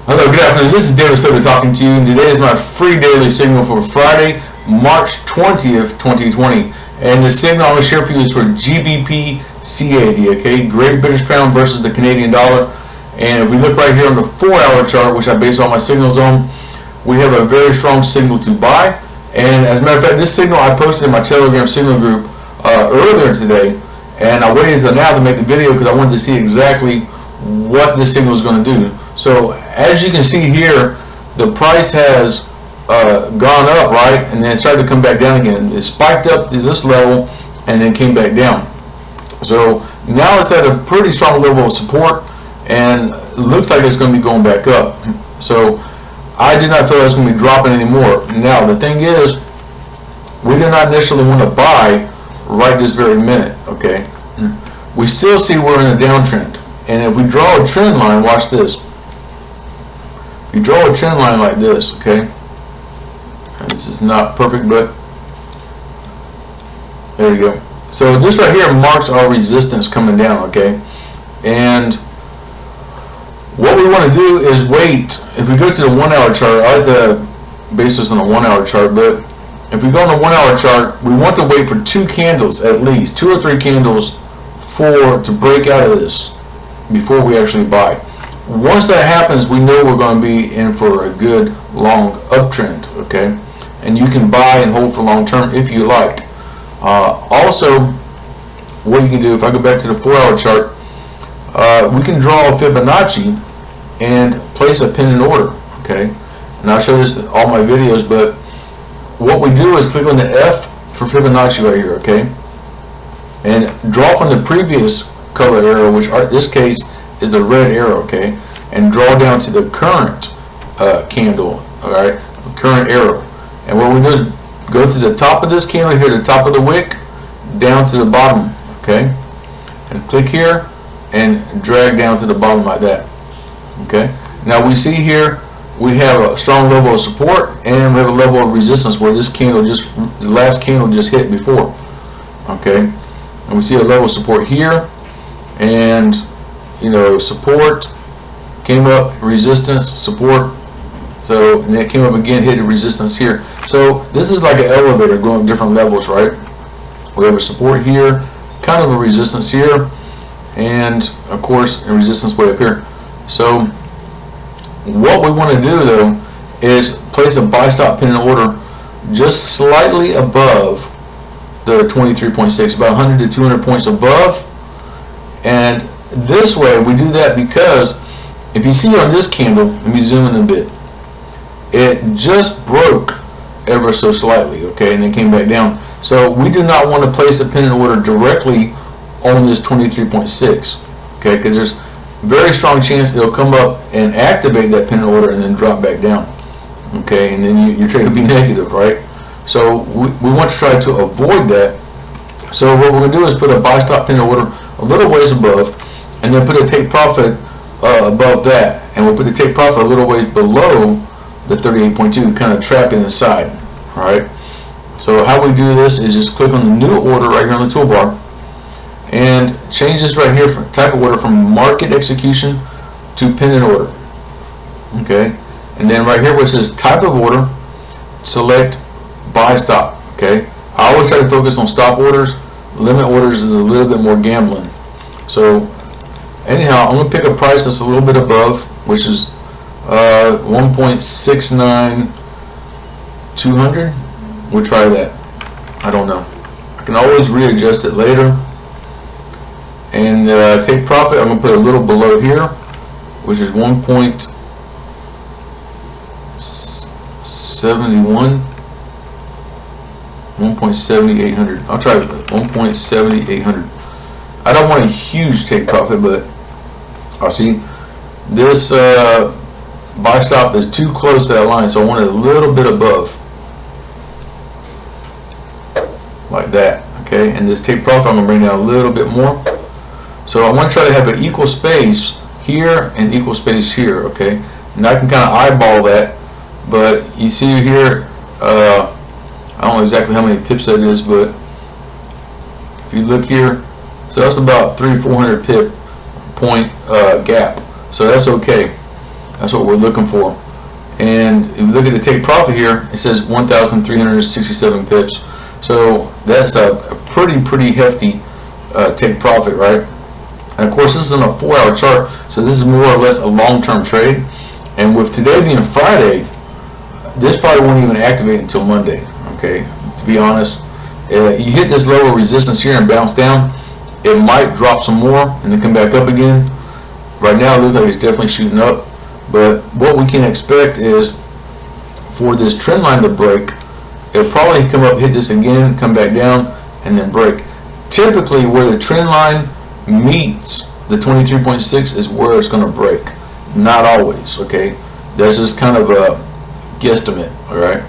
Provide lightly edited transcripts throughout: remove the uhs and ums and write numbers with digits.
Hello, good afternoon. This is David Soto talking to you, and today is my free daily signal for Friday, March 20th, 2020. And the signal I'm going to share for you is for GBPCAD, okay? Great British Pound versus the Canadian dollar. And if we look right here on the 4-hour chart, which I base all my signals on, we have a very strong signal to buy. And as a matter of fact, this signal I posted in my Telegram signal group earlier today, and I waited until now to make the video because I wanted to see exactly what this signal is going to do. So as you can see here, the price has gone up, right, and then it started to come back down again. It spiked up to this level and then came back down. So now it's at a pretty strong level of support, and it looks like it's going to be going back up. So I do not feel it's going to be dropping anymore. Now the thing is, we do not necessarily want to buy right this very minute, okay? We still see we're in a downtrend, and if we draw a trend line, watch this. If you draw a trend line like this, okay, and this is not perfect, but there you go. So this right here marks our resistance coming down, okay? And what we want to do is wait. If we go to the 1-hour chart, I like to base this on a 1-hour chart, but if we go on the 1-hour chart, we want to wait for 2 candles at least, 2 or 3 candles to break out of this before we actually buy. Once that happens, we know we're going to be in for a good long uptrend, okay? And you can buy and hold for long term if you like. Also, what you can do, if I go back to the 4-hour chart, we can draw a Fibonacci and place a pin and order, okay? And I'll show this in all my videos, but what we do is click on the F for Fibonacci right here, okay? And draw from the previous color arrow, which in this case is a red arrow, okay? And draw down to the current candle, all right? Current arrow. And what we do is go to the top of this candle here, the top of the wick, down to the bottom, okay? And click here and drag down to the bottom like that, okay? Now we see here we have a strong level of support and we have a level of resistance where this candle the last candle just hit before, okay? And we see a level of support here, and you know, support came up, resistance, support, so and it came up again, hit a resistance here. So this is like an elevator going different levels, right? We have a support here, kind of a resistance here, and of course a resistance way up here. So what we want to do though is place a buy stop pin and order just slightly above the 23.6, about 100 to 200 points above. And this way we do that because if you see on this candle, let me zoom in a bit, it just broke ever so slightly, okay, and then came back down. So we do not want to place a pin and order directly on this 23.6, okay, because there's very strong chance it'll come up and activate that pin and order and then drop back down, okay, and then your trade will be negative, right? So we want to try to avoid that. So what we're going to do is put a buy stop pin and order a little ways above, and then put a take profit above that, and we'll put the take profit a little ways below the 38.2, kind of trapping the side. All right. So how we do this is just click on the new order right here on the toolbar, and change this right here from type of order from market execution to pin and order. Okay, and then right here where it says type of order, select buy stop. Okay, I always try to focus on stop orders. Limit orders is a little bit more gambling. So anyhow, I'm going to pick a price that's a little bit above, which is 1.69200. We'll try that. I don't know. I can always readjust it later. And take profit, I'm going to put a little below here, which is 1.71. 1.7800. I'll try 1.7800. I don't want a huge take profit, but I'll see this buy stop is too close to that line, so I want it a little bit above, like that. Okay, and this take profit I'm going to bring down a little bit more. So I want to try to have an equal space here and equal space here. Okay, and I can kind of eyeball that, but you see here, I don't know exactly how many pips that is, but if you look here, so that's about 300-400 pip point gap, so that's okay. That's what we're looking for. And if you look at the take profit here, it says 1,367 pips. So that's a pretty hefty take profit, right? And of course, this is on a 4-hour chart, so this is more or less a long-term trade. And with today being Friday, this probably won't even activate until Monday. Okay, to be honest, you hit this level of resistance here and bounce down, it might drop some more and then come back up again. Right now, it looks like it's definitely shooting up. But what we can expect is for this trend line to break, it'll probably come up, hit this again, come back down, and then break. Typically, where the trend line meets the 23.6 is where it's going to break. Not always, okay? That's just kind of a guesstimate, all right?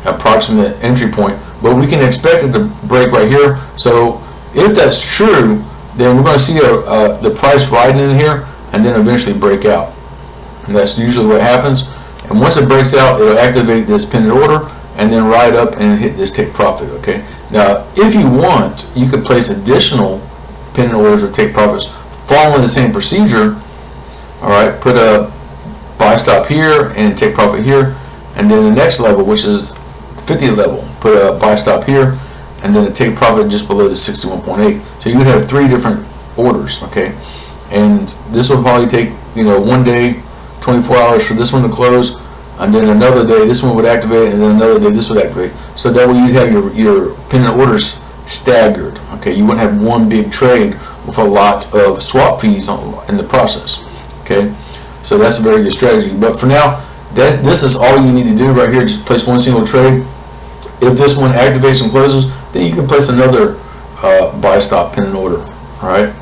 Approximate entry point. But we can expect it to break right here. So if that's true, then we're going to see the price riding in here and then eventually break out. And that's usually what happens. And once it breaks out, it'll activate this pennant order and then ride up and hit this take profit, okay? Now, if you want, you could place additional pennant orders or take profits following the same procedure. All right, put a buy stop here and take profit here, and then the next level, which is 50th level, put a buy stop here and then a take profit just below the 61.8. So you would have 3 different orders, okay? And this will probably take, you know, 1 day, 24 hours for this one to close, and then another day this one would activate, and then another day this would activate. So that way you'd have your pennant orders staggered, okay? You wouldn't have one big trade with a lot of swap fees in the process, okay? So that's a very good strategy. But for now, this is all you need to do right here. Just place one single trade. If this one activates and closes, then you can place another buy stop pennant order, all right?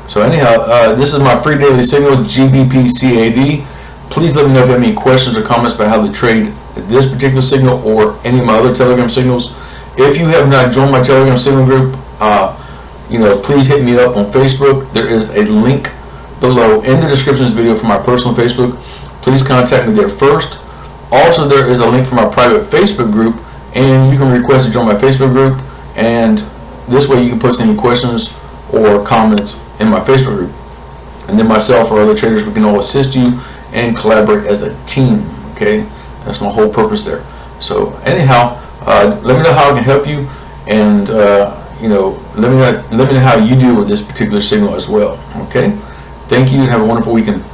So anyhow, this is my free daily signal, GBPCAD. Please let me know if you have any questions or comments about how to trade this particular signal or any of my other Telegram signals. If you have not joined my Telegram signal group, you know, please hit me up on Facebook. There is a link below in the description of this video for my personal Facebook. Please contact me there first. Also, there is a link for my private Facebook group, and you can request to join my Facebook group, and this way you can post any questions or comments in my Facebook group. And then myself or other traders, we can all assist you and collaborate as a team, okay? That's my whole purpose there. So anyhow, let me know how I can help you, and you know, let me know how you do with this particular signal as well, okay? Thank you and have a wonderful weekend.